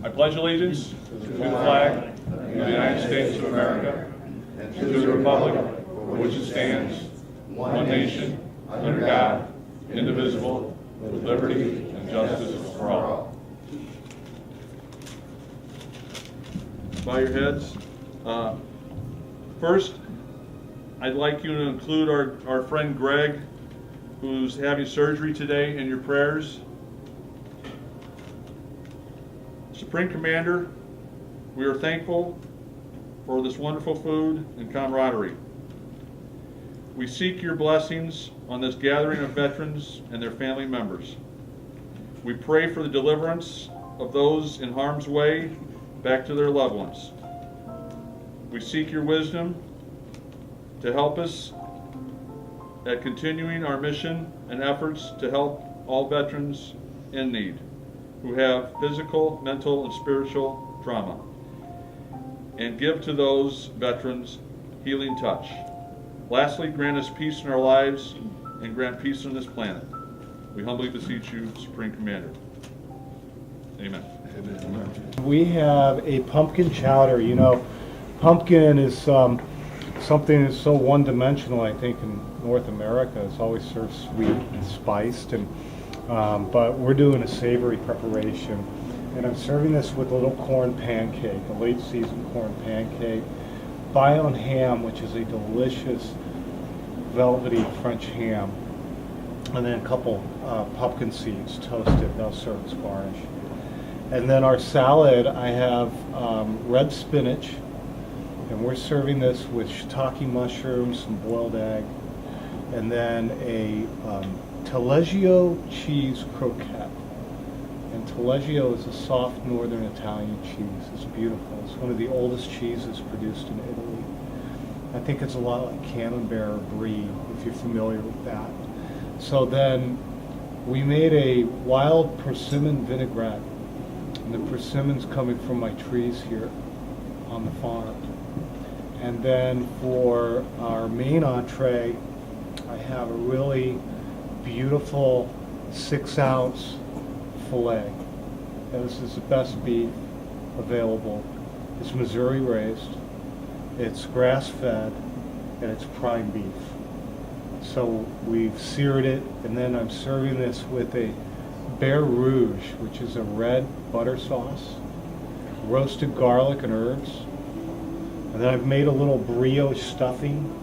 I pledge allegiance to the flag of the United States of America and to the republic for which it stands, one nation, under God, indivisible, with liberty and justice for all. Bow your heads. First, I'd like you to include our friend Greg, who's having surgery today, in your prayers. Supreme Commander, we are thankful for this wonderful food and camaraderie. We seek your blessings on this gathering of veterans and their family members. We pray for the deliverance of those in harm's way back to their loved ones. We seek your wisdom to help us at continuing our mission and efforts to help all veterans in need who have physical, mental, and spiritual trauma, and give to those veterans healing touch. Lastly, grant us peace in our lives and grant peace on this planet. We humbly beseech you, Supreme Commander. Amen. Amen. We have a pumpkin chowder. You know, pumpkin is something that's so one-dimensional, I think, in North America. It's always served sweet and spiced, and but we're doing a savory preparation. And I'm serving this with a little corn pancake, a late season corn pancake, Bayonne ham, which is a delicious velvety French ham, and then a couple pumpkin seeds toasted. They'll serve as garnish. And then our salad, I have red spinach, and we're serving this with shiitake mushrooms, some boiled egg, and then a taleggio cheese croquette. And taleggio is a soft northern Italian cheese. It's beautiful. It's one of the oldest cheeses produced in Italy. I think it's a lot like Camembert or Brie, if you're familiar with that. So then we made a wild persimmon vinaigrette. And the persimmon's coming from my trees here on the farm. And then for our main entree, I have a really beautiful 6-ounce filet. And this is the best beef available. It's Missouri raised, it's grass fed, and it's prime beef. So we've seared it, and then I'm serving this with a Bear Rouge, which is a red butter sauce, roasted garlic and herbs. And then I've made a little brioche stuffing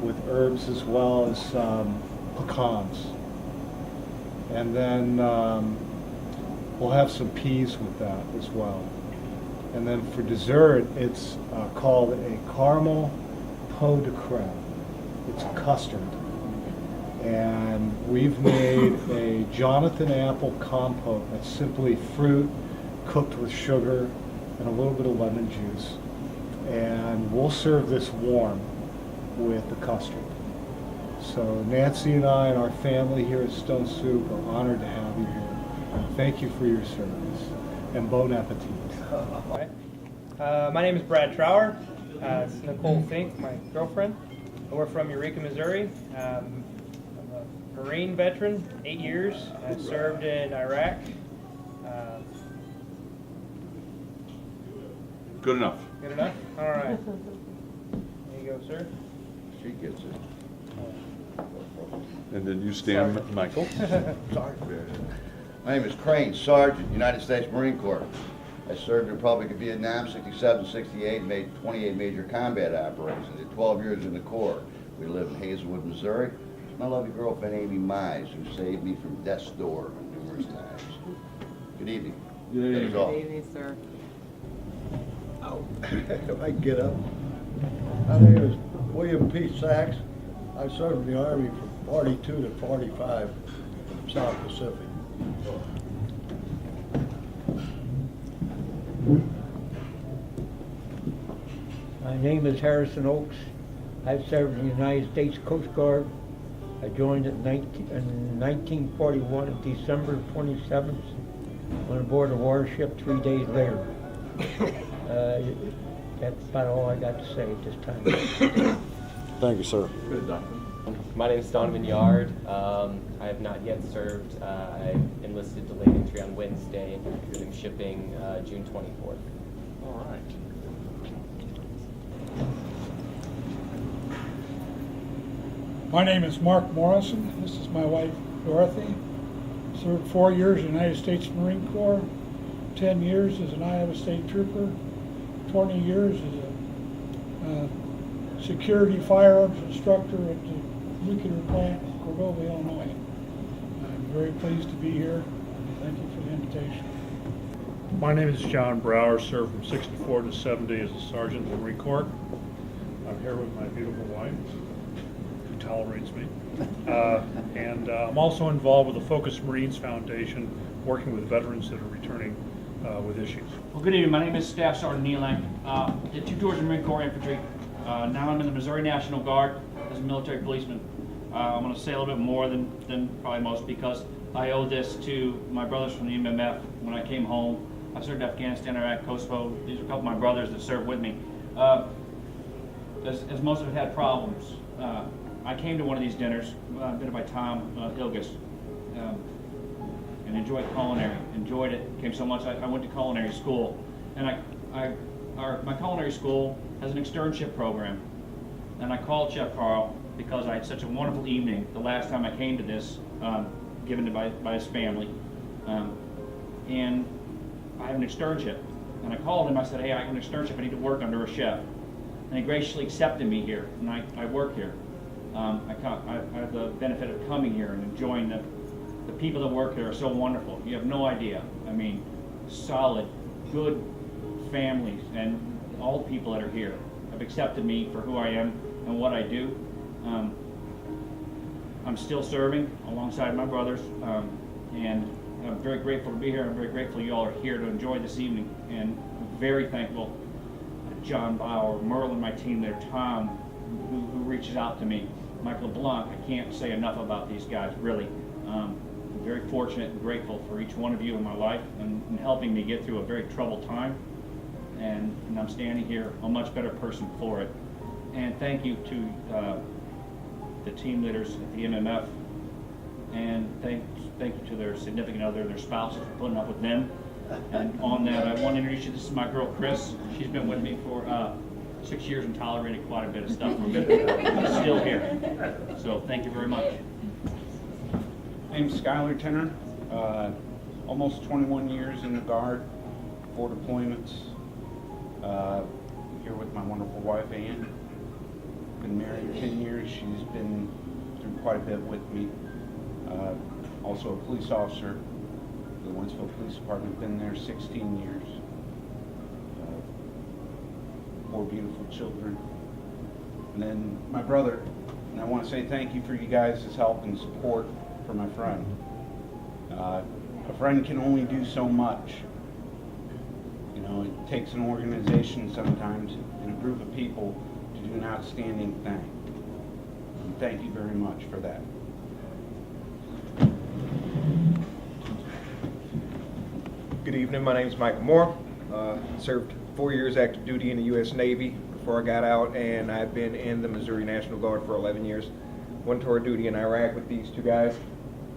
with herbs as well as pecans. And then we'll have some peas with that as well. And then for dessert, it's called a caramel pot de creme. It's a custard. And we've made a Jonathan apple compote that's simply fruit cooked with sugar and a little bit of lemon juice. And we'll serve this warm with the custard. So Nancy and I and our family here at Stone Soup are honored to have you here. Thank you for your service, and bon appetit. My name is Brad Trower. It's Nicole Fink, my girlfriend. We're from Eureka, Missouri. I'm a Marine veteran, 8 years. I served in Iraq. Good enough. Good enough? All right. There you go, sir. She gets it. And then you stand, Michael. Sorry. My name is Crane, Sergeant, United States Marine Corps. I served in the Republic of Vietnam, 67, 68, made 28 major combat operations. Did 12 years in the Corps. We live in Hazelwood, Missouri. My lovely girlfriend, Amy Mize, who saved me from death's door numerous times. Good evening. Good Good evening, sir. If I can get up. My name is William P. Sachs. I served in the Army from 42 to 45 in the South Pacific. My name is Harrison Oakes. I've served in the United States Coast Guard. I joined in 1941 on December 27th. Went aboard a warship 3 days later. That's about all I got to say at this time. Thank you, sir. Good, Doctor. My name is Donovan Yard. I have not yet served. I enlisted delayed entry on Wednesday, including shipping June 24th. All right. My name is Mark Morrison. This is my wife, Dorothy. Served 4 years in the United States Marine Corps, 10 years as an Iowa State Trooper, 20 years as a security firearms instructor at the nuclear plant in Cordova, Illinois. I'm very pleased to be here. Thank you for the invitation. My name is John Brower, served from 64 to 70 as a sergeant in the Marine Corps. I'm here with my beautiful wife, who tolerates me. And I'm also involved with the Focus Marines Foundation, working with veterans that are returning with issues. Well, good evening. My name is Staff Sergeant Neil Lang. Did 2 tours of Marine Corps Infantry. Now I'm in the Missouri National Guard as a military policeman. I'm going to say a little bit more than probably most because I owe this to my brothers from the MMF. When I came home, I served Afghanistan, Iraq, Kosovo. These are a couple of my brothers that served with me. As most of it had problems, I came to one of these dinners, been by Tom Hilgis, and enjoyed culinary. Enjoyed it. Came so much. I went to culinary school, and my culinary school has an externship program, and I called Chef Carl because I had such a wonderful evening the last time I came to this, given by his family, and I have an externship. And I called him. I said, "Hey, I have an externship. I need to work under a chef." And he graciously accepted me here, and I work here. I have the benefit of coming here and enjoying the people that work here are so wonderful. You have no idea. I mean, solid, good families, and all the people that are here have accepted me for who I am and what I do. I'm still serving alongside my brothers, and I'm very grateful to be here. I'm very grateful you all are here to enjoy this evening, and I'm very thankful to John Bauer, Merlin, my team there, Tom, who reaches out to me, Michael LeBlanc. I can't say enough about these guys, really. I'm very fortunate and grateful for each one of you in my life and helping me get through a very troubled time, and I'm standing here a much better person for it. And thank you to the team leaders at the MMF, and thank you to their significant other, their spouses, for putting up with them. And on that, I want to introduce you. This is my girl, Chris. She's been with me for 6 years and tolerated quite a bit of stuff from me. Still here. So thank you very much. Name's Skylar Tenner. Almost 21 years in the Guard, 4 deployments. Here with my wonderful wife, Ann. Been married 10 years. She's been through quite a bit with me. Also a police officer for the Winsville Police Department. Been there 16 years. 4 beautiful children. And then my brother. And I want to say thank you for you guys' help and support for my friend. A friend can only do so much. You know, it takes an organization sometimes and a group of people to do an outstanding thing. And thank you very much for that. Good evening, my name is Michael Moore. Served 4 years active duty in the U.S. Navy before I got out, and I've been in the Missouri National Guard for 11 years. One tour of duty in Iraq with these 2 guys.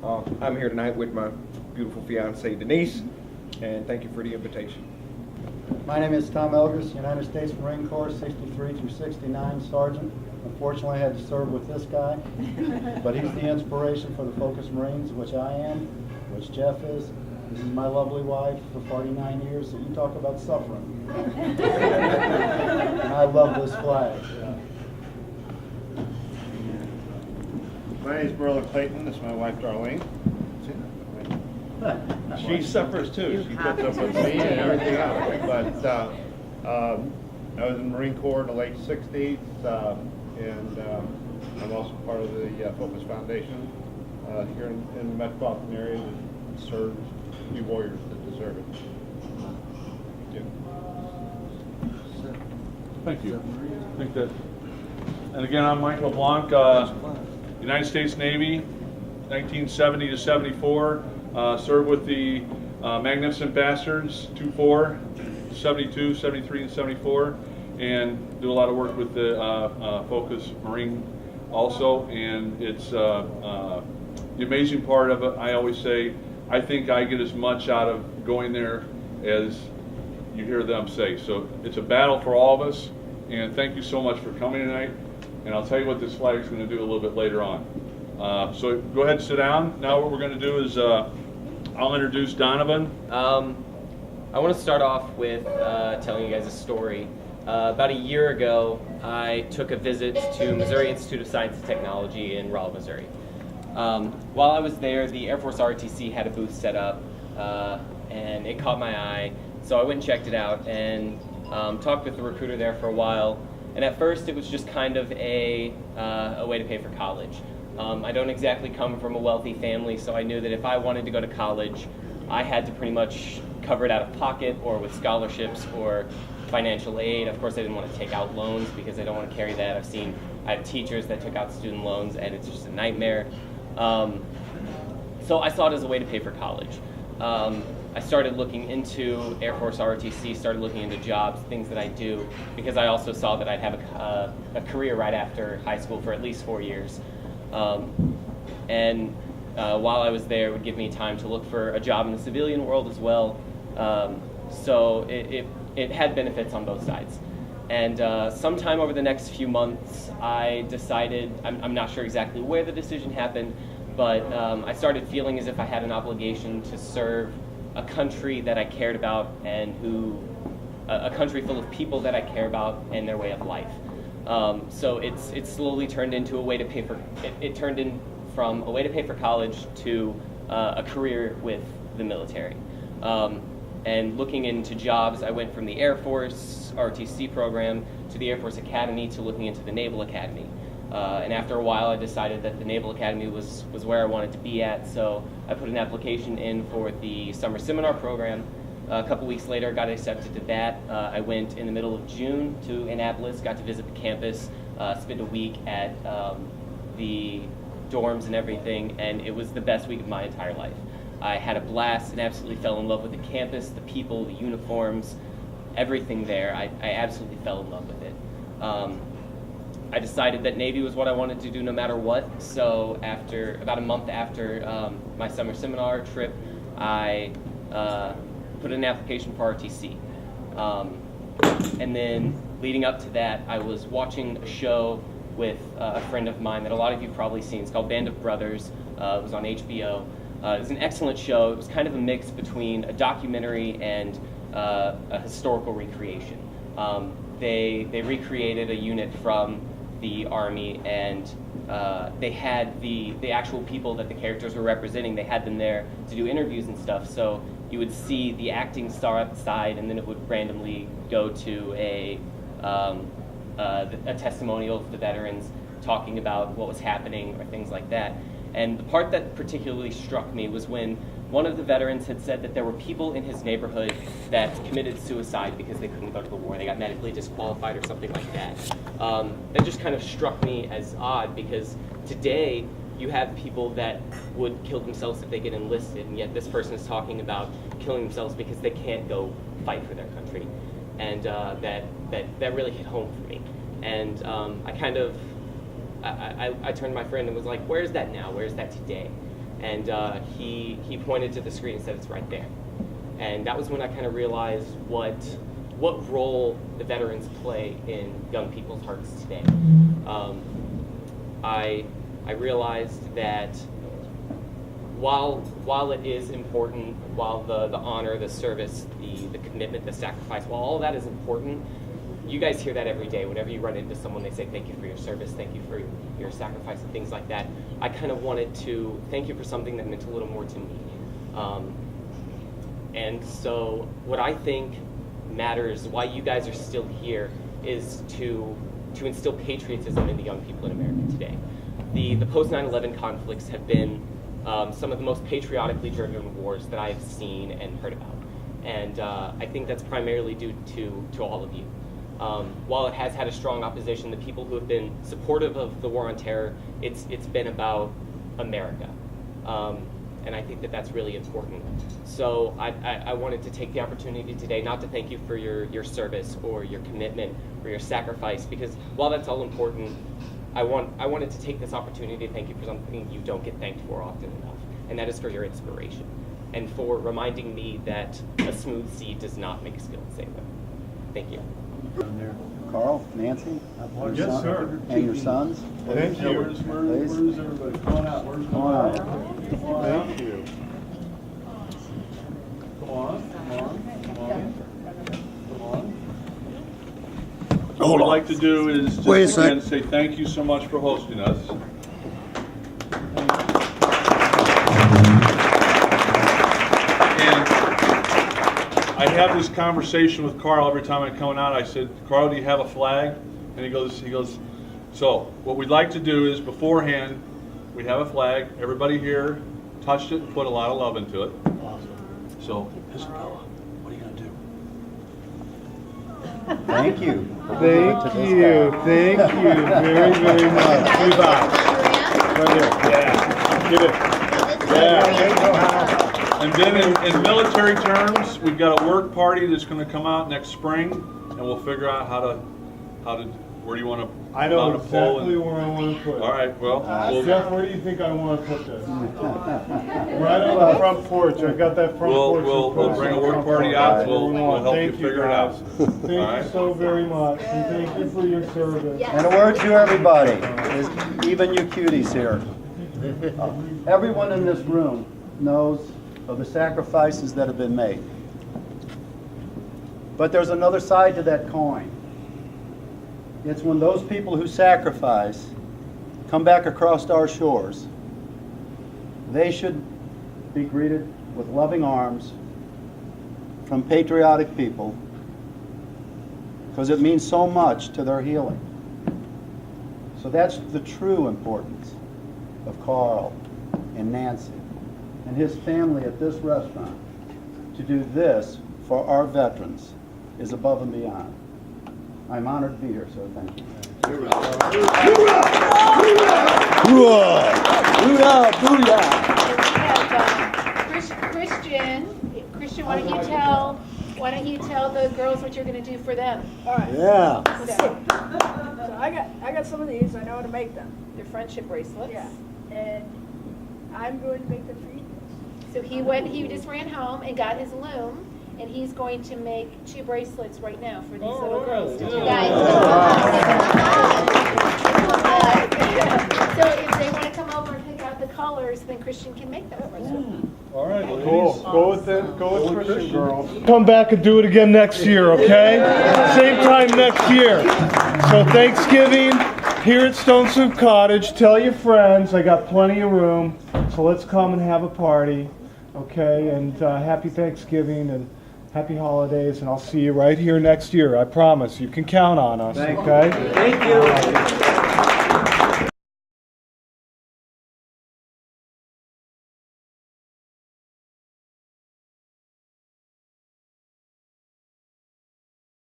I'm here tonight with my beautiful fiancée Denise, and thank you for the invitation. My name is Tom Elgers, United States Marine Corps, 63 through 69 Sergeant. Unfortunately, I had to serve with this guy, but he's the inspiration for the Focus Marines, which I am, which Jeff is. This is my lovely wife for 49 years, so you talk about suffering. And I love this flag. My name is Merlin Clayton. This is my wife, Darlene. She suffers too. She puts up with me and everything else. But I was in the Marine Corps in the late 60s, and I'm also part of the Focus Foundation here in the metropolitan area that serves you warriors that deserve it. Thank you. I think that. And again, I'm Michael LeBlanc, United States Navy, 1970 to 74. Served with the Magnificent Bastards, 2-4, 72, 73, and 74. and do a lot of work with the Focus Marine also. And it's the amazing part of it, I always say, I think I get as much out of going there as you hear them say. So it's a battle for all of us, and thank you so much for coming tonight. And I'll tell you what this flag is going to do a little bit later on. So go ahead and sit down. Now what we're going to do is I'll introduce Donovan. I want to start off with telling you guys a story. About a year ago, I took a visit to Missouri Institute of Science and Technology in Rolla, Missouri. While I was there, the Air Force ROTC had a booth set up, and it caught my eye. So I went and checked it out and talked with the recruiter there for a while. And at first, it was just kind of a way to pay for college. I don't exactly come from a wealthy family, so I knew that if I wanted to go to college, I had to pretty much cover it out of pocket or with scholarships or financial aid. Of course, I didn't want to take out loans because I don't want to carry that. I have teachers that took out student loans, and it's just a nightmare. So I saw it as a way to pay for college. I started looking into Air Force ROTC, started looking into jobs, things that I do, because I also saw that I'd have a career right after high school for at least 4 years. And while I was there, it would give me time to look for a job in the civilian world as well. So it had benefits on both sides. And sometime over the next few months, I decided, I'm not sure exactly where the decision happened, but I started feeling as if I had an obligation to serve a country that I cared about and a country full of people that I care about and their way of life. So it slowly turned into a way to pay for, it turned in from a way to pay for college to a career with the military. And looking into jobs, I went from the Air Force ROTC program to the Air Force Academy to looking into the Naval Academy. And after a while, I decided that the Naval Academy was where I wanted to be at, so I put an application in for the summer seminar program. A couple weeks later, got accepted to that. I went in the middle of June to Annapolis, got to visit the campus, spent a week at the dorms and everything, and it was the best week of my entire life. I had a blast and absolutely fell in love with the campus, the people, the uniforms, everything there. I absolutely fell in love with it. I decided that Navy was what I wanted to do no matter what, so about a month after my summer seminar trip, I put in an application for RTC. And then leading up to that, I was watching a show with a friend of mine that a lot of you have probably seen. It's called Band of Brothers. It was on HBO. It was an excellent show. It was kind of a mix between a documentary and a historical recreation. They recreated a unit from the Army, and they had the actual people that the characters were representing. They had them there to do interviews and stuff. So you would see the acting star side, and then it would randomly go to a testimonial of the veterans talking about what was happening or things like that. And the part that particularly struck me was when one of the veterans had said that there were people in his neighborhood that committed suicide because they couldn't go to the war. They got medically disqualified or something like that. That just kind of struck me as odd, because today you have people that would kill themselves if they get enlisted, and yet this person is talking about killing themselves because they can't go fight for their country. And that really hit home for me. And I turned to my friend and was like, "Where's that now? Where's that today?" And he pointed to the screen and said, "It's right there." And that was when I kind of realized what role the veterans play in young people's hearts today. I realized that while it is important, while the honor, the service, the commitment, the sacrifice, while all that is important, you guys hear that every day. Whenever you run into someone, they say, "Thank you for your service, thank you for your sacrifice," and things like that. I kind of wanted to thank you for something that meant a little more to me. And so what I think matters, why you guys are still here, is to instill patriotism in the young people in America today. The post 9/11 conflicts have been some of the most patriotically driven wars that I've seen and heard about. And I think that's primarily due to all of you. While it has had a strong opposition, the people who have been supportive of the war on terror, it's been about America. and I think that that's really important. So I wanted to take the opportunity today not to thank you for your service or your commitment or your sacrifice, because while that's all important, I wanted to take this opportunity to thank you for something you don't get thanked for often enough, and that is for your inspiration, and for reminding me that a smooth sea does not make a skilled sailor. Thank you. Carl, Nancy? Yes, sir. And your sons? Thank you. Where's everybody? Come on out. Where's Come on out. Thank you. Come on, come on, come on. Come on. What we'd like to do is just again say thank you so much for hosting us. And I have this conversation with Carl every time I'm coming out. I said, Carl, do you have a flag? And he goes, so what we'd like to do is beforehand, we have a flag. Everybody here touched it and put a lot of love into it. Awesome. So, Isabella, what are you going to do? Thank you. Thank you. Thank you very, very much. Give up. Right here. Yeah. Give it. Yeah. And then in military terms, we've got a work party that's going to come out next spring, and we'll figure out how to where do you want to I know mount a pole exactly and- where I want to put it. All right, well, Jeff, where do you think I want to put this? Right on the front porch. I got that front porch. we'll bring a work party out. We'll help you Thank figure it out. Thank you so very much, and thank you for your service. And a word to everybody, even you cuties here. Everyone in this room knows of the sacrifices that have been made. But there's another side to that coin. It's when those people who sacrifice come back across our shores, they should be greeted with loving arms from patriotic people, because it means so much to their healing. So that's the true importance of Carl and Nancy and his family at this restaurant. To do this for our veterans is above and beyond. I'm honored to be here, so thank you. Christian, why don't you tell the girls what you're going to do for them? All right. Yeah. So, I got some of these. I know how to make them. they're friendship bracelets. Yeah. And I'm going to make them for you. So he just ran home and got his loom, and he's going to make 2 bracelets right now for these little girls. Did you guys? So if they want to come over and pick out the colors, then Christian can make them for them. All right, Cool. Go with it. Go with Christian, girls. Come back and do it again next year, okay? Same time next year. So Thanksgiving here at Stone Soup Cottage. Tell your friends. I got plenty of room. So let's come and have a party, okay? And happy Thanksgiving and happy holidays. And I'll see you right here next year. I promise. You can count on us, okay? Thank you.